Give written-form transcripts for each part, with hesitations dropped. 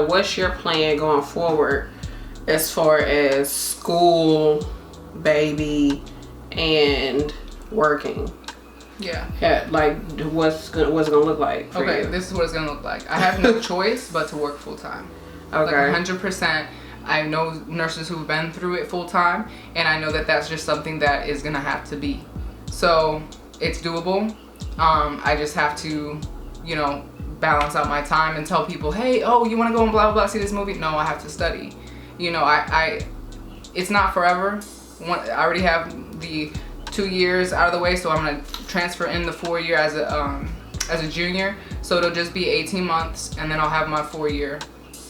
What's your plan going forward as far as school, baby, and working? Yeah. Like, what's it gonna look like for Okay, you? this is what it's gonna look like. I have no choice but to work full time. Okay. Like 100%. I know nurses who've been through it full time, and I know that that's just something that is gonna have to be. So it's doable. I just have to, balance out my time and tell people, hey, oh, you want to go and blah blah blah see this movie? No, I have to study. It's not forever. I already have the 2 years out of the way, so I'm gonna transfer in the 4-year as a junior. So it'll just be 18 months, and then I'll have my 4-year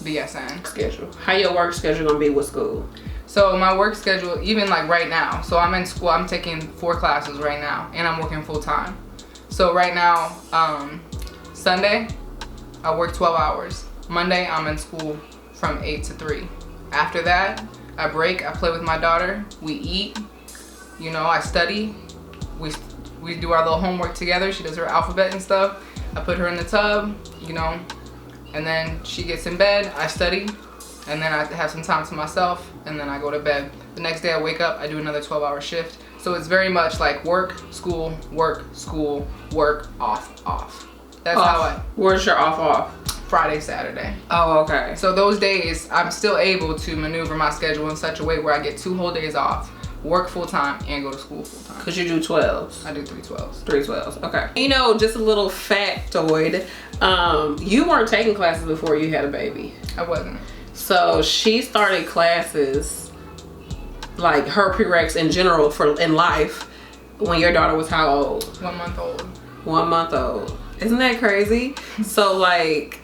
BSN schedule. How your work schedule gonna be with school? So my work schedule, even like right now, so I'm in school, I'm taking 4 classes right now, and I'm working full time. So right now, Sunday, I work 12 hours. Monday, I'm in school from 8 to 3. After that, I break, I play with my daughter, we eat, I study, we do our little homework together. She does her alphabet and stuff. I put her in the tub, and then she gets in bed, I study, and then I have some time to myself, and then I go to bed. The next day I wake up, I do another 12-hour shift. So it's very much like work, school, off. That's how I... Where's your off? Friday, Saturday. Oh, okay. So those days, I'm still able to maneuver my schedule in such a way where I get 2 whole days off, work full time, and go to school full time. Because you do 12s. I do 3 12s. 3 12s, okay. Just a little factoid. You weren't taking classes before you had a baby. I wasn't. So she started classes, like her prereqs in general in life, when your daughter was how old? 1 month old. 1 month old. Isn't that crazy? So like,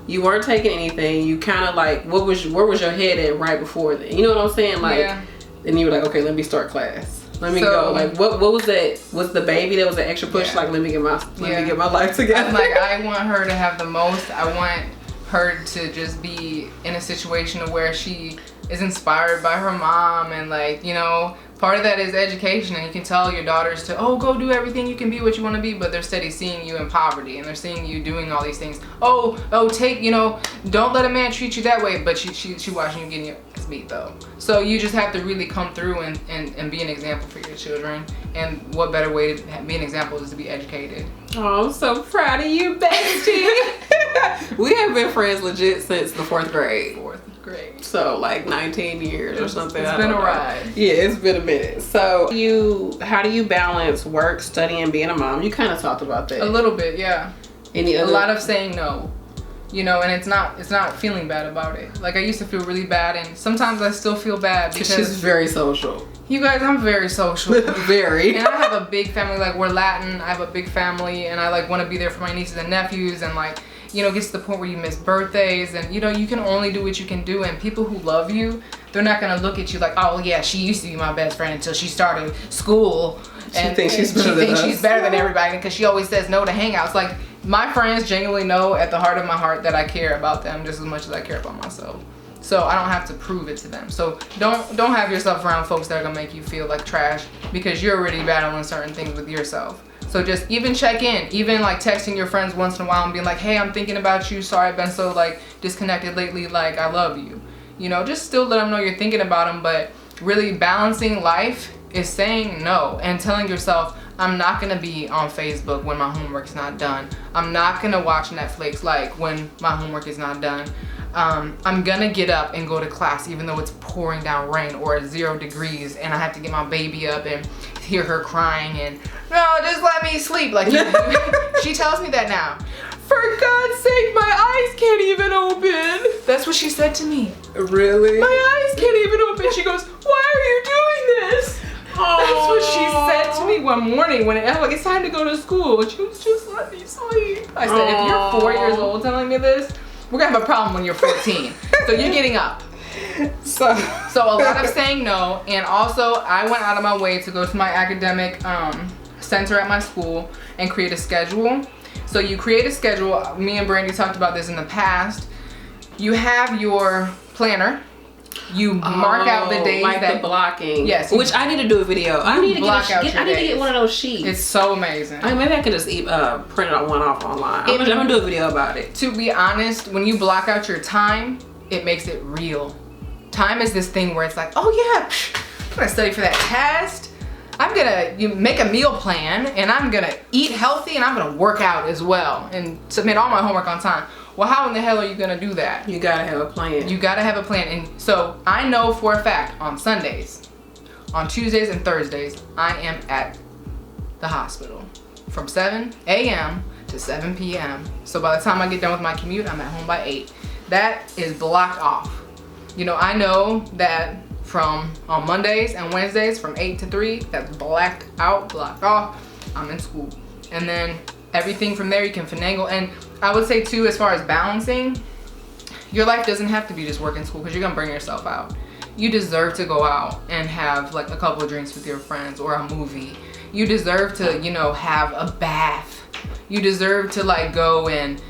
you weren't taking anything. You kind of like, where was your head at right before then? You know what I'm saying? Like, yeah. Then you were like, okay, let me start class. Let me go. Like, what was that? Was the baby that was an extra push? Yeah. Like, let me get my life together. I'm like, I want her to have the most. I want her to just be in a situation where she is inspired by her mom, and like, part of that is education, and you can tell your daughters to, go do everything you can be what you want to be, but they're steady seeing you in poverty, and they're seeing you doing all these things. Take, don't let a man treat you that way, but she watching you getting your ass beat though. So you just have to really come through and be an example for your children, and what better way to be an example is to be educated. Oh, I'm so proud of you, bestie. We have been friends legit since the 4th grade. 4th grade. So like 19 years or something. It's been a ride. Yeah, it's been a minute. So how do you balance work, studying, being a mom? You kind of talked about that. A little bit, yeah. A lot of saying no. And it's not feeling bad about it. Like, I used to feel really bad, and sometimes I still feel bad because she's very social. You guys, I'm very social. Very. And I have a big family. Like, we're Latin. I have a big family, and I like want to be there for my nieces and nephews, and like, gets to the point where you miss birthdays, and you can only do what you can do. And people who love you, they're not gonna look at you like, oh yeah, she used to be my best friend until she started school. She thinks she's better than everybody because she always says no to hangouts. Like, my friends genuinely know at the heart of my heart that I care about them just as much as I care about myself. So I don't have to prove it to them. So don't have yourself around folks that are gonna make you feel like trash because you're already battling certain things with yourself. So just even check in, even like texting your friends once in a while and being like, hey, I'm thinking about you. Sorry, I've been so like disconnected lately. Like, I love you. Just still let them know you're thinking about them. But really balancing life is saying no and telling yourself, I'm not gonna be on Facebook when my homework's not done. I'm not gonna watch Netflix like when my homework is not done. I'm gonna get up and go to class even though it's pouring down rain or 0 degrees and I have to get my baby up and hear her crying and, no, just let me sleep. Like, she tells me that now. For God's sake, my eyes can't even open. That's what she said to me. Really? My eyes can't even open. She goes, why are you doing this? That's what she said to me one morning when it's time to go to school. She was just let me sleep. I said, if you're 4 years old telling me this, we're gonna have a problem when you're 14. So you're getting up. So a lot of saying no, and also I went out of my way to go to my academic center at my school and create a schedule. So you create a schedule. Me and Brandy talked about this in the past. You have your planner. You mark out the days like that the blocking. Yes. Which I need to do a video. I need to I need to get one of those sheets. It's so amazing. Maybe I could just print one off online. I'm gonna do a video about it. To be honest, when you block out your time, it makes it real. Time is this thing where it's like, oh yeah, I'm gonna study for that test. I'm gonna make a meal plan, and I'm gonna eat healthy, and I'm gonna work out as well, and submit all my homework on time. Well, how in the hell are you gonna do that? You gotta have a plan. You gotta have a plan. And so I know for a fact on Sundays, on Tuesdays and Thursdays, I am at the hospital from 7 a.m. to 7 p.m. So by the time I get done with my commute, I'm at home by 8. That is blocked off. You know, I know that from on Mondays and Wednesdays from 8 to 3, that's blacked out, blocked off. I'm in school. And then everything from there you can finagle. And I would say too, as far as balancing, your life doesn't have to be just work and school, because you're gonna burn yourself out. You deserve to go out and have like a couple of drinks with your friends or a movie. You deserve to, you know, have a bath. You deserve to like go and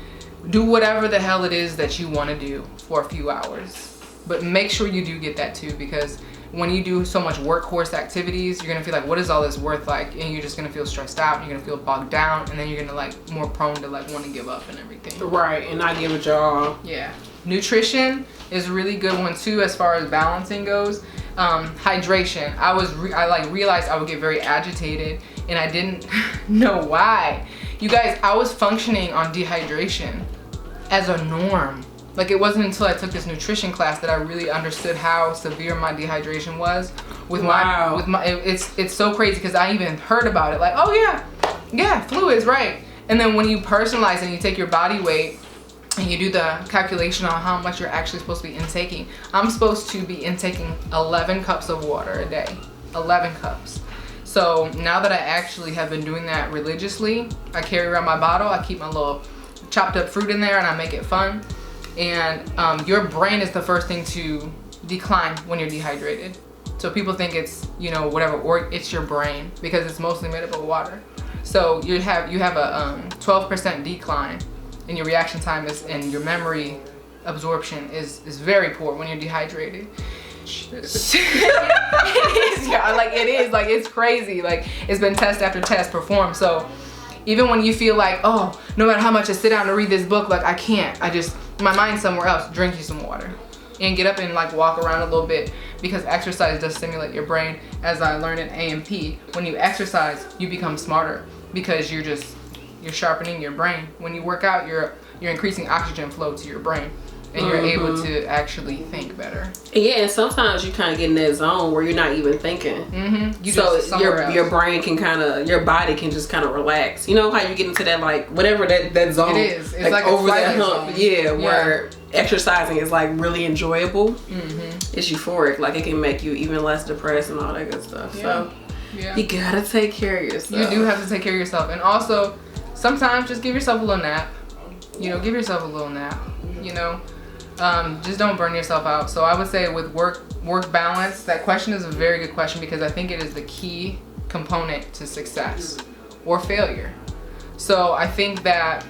do whatever the hell it is that you want to do for a few hours. But make sure you do get that too, because when you do so much workhorse activities, you're gonna feel like, what is all this worth? Like, and you're just gonna feel stressed out, you're gonna feel bogged down, and then you're gonna like more prone to like want to give up and everything. Right, and not give a job. Yeah. Nutrition is a really good one too, as far as balancing goes. Hydration. I realized I would get very agitated, and I didn't know why. You guys, I was functioning on dehydration as a norm. Like, it wasn't until I took this nutrition class that I really understood how severe my dehydration was. It's so crazy, because I even heard about it. Like, oh yeah, fluids, right? And then when you personalize and you take your body weight and you do the calculation on how much you're actually supposed to be intaking, I'm supposed to be intaking 11 cups of water a day. 11 cups. So now that I actually have been doing that religiously, I carry around my bottle, I keep my little chopped up fruit in there, and I make it fun. And your brain is the first thing to decline when you're dehydrated. So people think it's, you know, whatever, or it's your brain, because it's mostly made up of water. So you have a 12% decline in your reaction time and your memory absorption is very poor when you're dehydrated. It is crazy. Like, it's been test after test performed. So even when you feel like, oh, no matter how much I sit down to read this book, like I can't, my mind's somewhere else, drink you some water and get up and like walk around a little bit, because exercise does stimulate your brain. As I learned in A&P, when you exercise, you become smarter, because you're sharpening your brain. When you work out, you're increasing oxygen flow to your brain, and you're able to actually think better. Yeah, and sometimes you kind of get in that zone where you're not even thinking. So your brain can your body can just kind of relax. You know how you get into that, like, whatever that zone. It is. It's like over that hump. Yeah, where exercising is like really enjoyable. It's euphoric. Like, it can make you even less depressed and all that good stuff. So you gotta take care of yourself. You do have to take care of yourself. And also, sometimes just give yourself a little nap. You know, give yourself a little nap. You know, just don't burn yourself out. So I would say with work balance, that question is a very good question, because I think it is the key component to success or failure. So I think that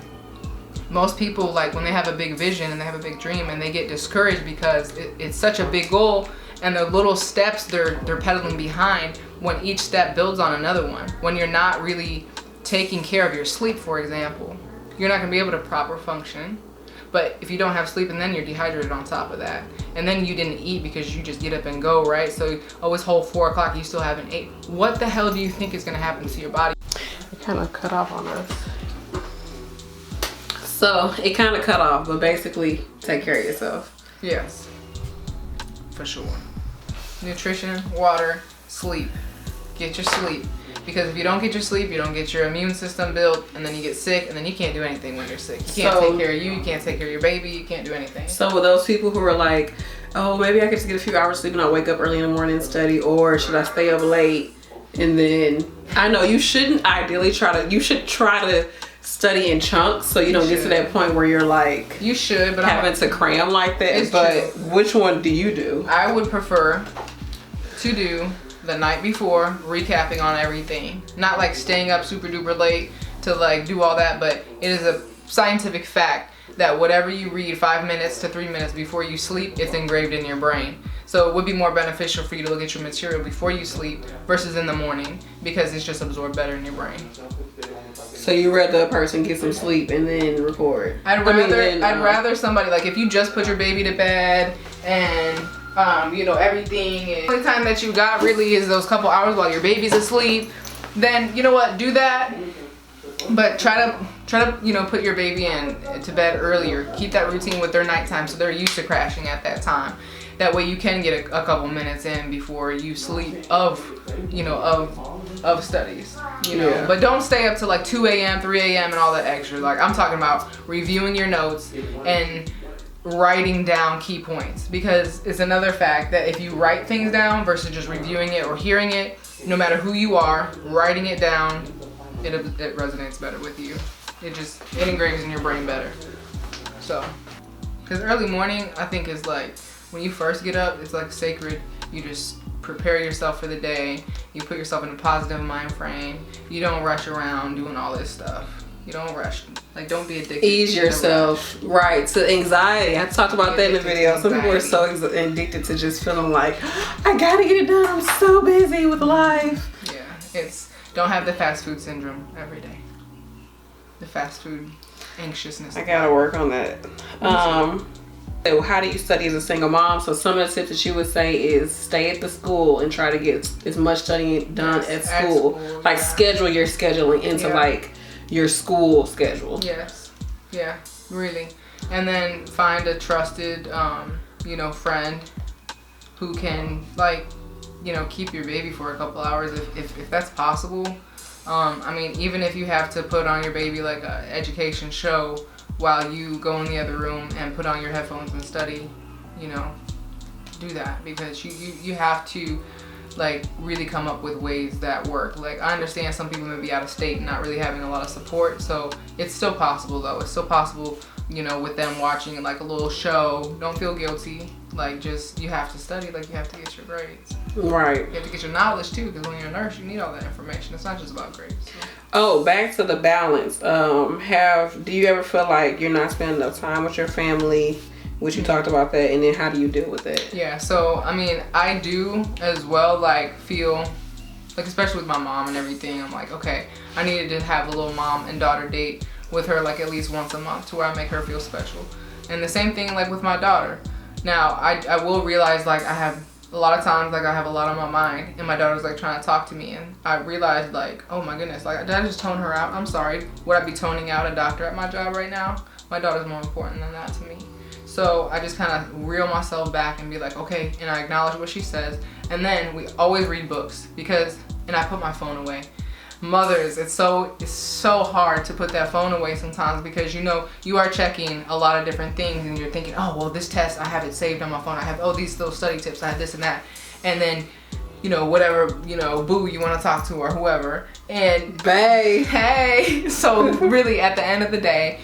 most people, like, when they have a big vision and they have a big dream, and they get discouraged because it's such a big goal, and the little steps they're pedaling behind, when each step builds on another one. When you're not really taking care of your sleep, for example, you're not gonna be able to proper function. But if you don't have sleep, and then you're dehydrated on top of that, and then you didn't eat because you just get up and go, right? So this whole 4 o'clock, you still haven't ate. What the hell do you think is gonna happen to your body? It kind of cut off on us. So it kind of cut off, but basically, take care of yourself. Yes, for sure. Nutrition, water, sleep. Get your sleep. Because if you don't get your sleep, you don't get your immune system built, and then you get sick, and then you can't do anything when you're sick. You can't take care of you can't take care of your baby, you can't do anything. So with those people who are like, oh, maybe I could just get a few hours sleep and I'll wake up early in the morning and study, or should I stay up late? And then, I know you shouldn't ideally try to study in chunks, so you don't get to that point where you're like, you should, but having to cram like that. But true. Which one do you do? I would prefer to do the night before, recapping on everything. Not like staying up super duper late to like do all that, but it is a scientific fact that whatever you read 5 minutes to 3 minutes before you sleep, it's engraved in your brain. So it would be more beneficial for you to look at your material before you sleep versus in the morning, because it's just absorbed better in your brain. So you rather a person get some sleep and then record? I'd rather somebody, like, if you just put your baby to bed and you know, everything, and the only time that you got really is those couple hours while your baby's asleep, then you know what, do that. But try to you know, put your baby to bed earlier. Keep that routine with their nighttime so they're used to crashing at that time. That way you can get a couple minutes in before you sleep of studies, you know. Yeah. But don't stay up to like 2 a.m., 3 a.m. and all that extra. Like, I'm talking about reviewing your notes and writing down key points, because it's another fact that if you write things down versus just reviewing it or hearing it, no matter who you are, writing it down, it resonates better with you. It engraves in your brain better. So, because early morning, I think, is like, when you first get up, it's like sacred. You just prepare yourself for the day. You put yourself in a positive mind frame. You don't rush around doing all this stuff. You don't rush. Like, don't be addicted. Ease yourself, right, to anxiety. I talked about that in the video. Some people are so addicted to just feeling like, I gotta get it done. I'm so busy with life. Yeah, don't have the fast food syndrome every day. The fast food anxiousness. I gotta work on that. So how do you study as a single mom? So some of the tips that you would say is stay at the school and try to get as much studying done at school. Like, schedule your scheduling into like your school schedule. Yes. Yeah, really. And then find a trusted, you know, friend who can, like, you know, keep your baby for a couple hours if that's possible. I mean, even if you have to put on your baby like a education show while you go in the other room and put on your headphones and study, you know, do that, because you have to, like, really come up with ways that work. Like, I understand some people may be out of state and not really having a lot of support, so it's still possible though. It's still possible, you know, with them watching like a little show. Don't feel guilty. Like, just, you have to study, like, you have to get your grades. Right. You have to get your knowledge too, because when you're a nurse, you need all that information. It's not just about grades. So. Oh, back to the balance. Do you ever feel like you're not spending enough time with your family? Which you talked about that, and then how do you deal with it? Yeah, so I mean, I do as well, like, feel like, especially with my mom and everything, I'm like, okay, I needed to have a little mom and daughter date with her, like, at least once a month, to where I make her feel special. And the same thing, like, with my daughter. Now, I will realize, like, I have a lot of times, like, I have a lot on my mind, and my daughter's, like, trying to talk to me, and I realized, like, oh my goodness, like, did I just tone her out? I'm sorry. Would I be toning out a doctor at my job right now? My daughter's more important than that to me. So I just kind of reel myself back and be like, okay, and I acknowledge what she says. And then we always read books, and I put my phone away. Mothers, it's so hard to put that phone away sometimes, because, you know, you are checking a lot of different things, and you're thinking, oh, well, this test, I have it saved on my phone. I have, oh, these little study tips, I have this and that. And then, you know, whatever, you know, boo you want to talk to, or whoever. And bae, hey. So really, at the end of the day,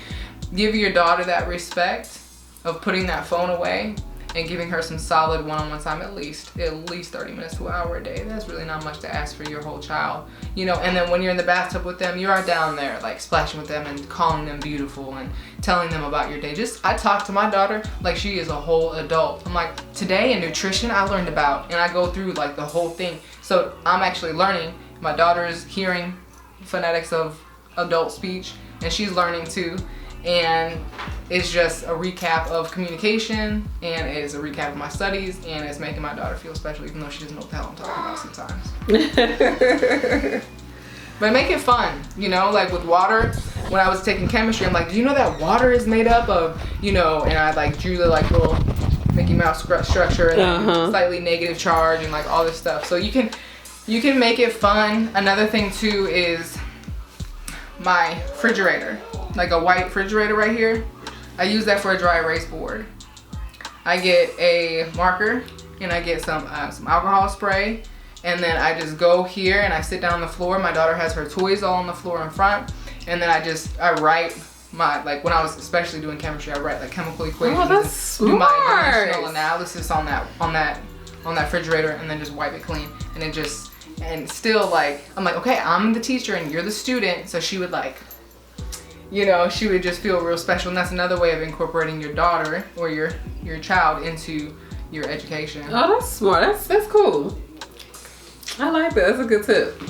give your daughter that respect of putting that phone away and giving her some solid one-on-one time, at least 30 minutes to an hour a day. That's really not much to ask for your whole child, you know. And then when you're in the bathtub with them, you are down there, like, splashing with them and calling them beautiful and telling them about your day. I talk to my daughter like she is a whole adult. I'm like, today in nutrition I learned about, and I go through, like, the whole thing. So I'm actually learning. My daughter is hearing phonetics of adult speech, and she's learning too. And it's just a recap of communication, and it's a recap of my studies, and it's making my daughter feel special, even though she doesn't know what the hell I'm talking about sometimes. But make it fun, you know, like with water. When I was taking chemistry, I'm like, do you know that water is made up of, you know, and I, like, drew the, like, little Mickey Mouse structure and slightly negative charge and, like, all this stuff. So you can make it fun. Another thing too is my refrigerator. Like a white refrigerator right here. I use that for a dry erase board. I get a marker, and I get some alcohol spray, and then I just go here and I sit down on the floor. My daughter has her toys all on the floor in front, and then I write my, like, when I was especially doing chemistry, I write, like, chemical equations. Oh, that's smart. Do my dimensional analysis on that refrigerator, and then just wipe it clean. And still, like, I'm like, okay, I'm the teacher and you're the student. So she would, like, you know, she would just feel real special. And that's another way of incorporating your daughter or your child into your education. Oh, that's smart. That's cool. I like that. That's a good tip.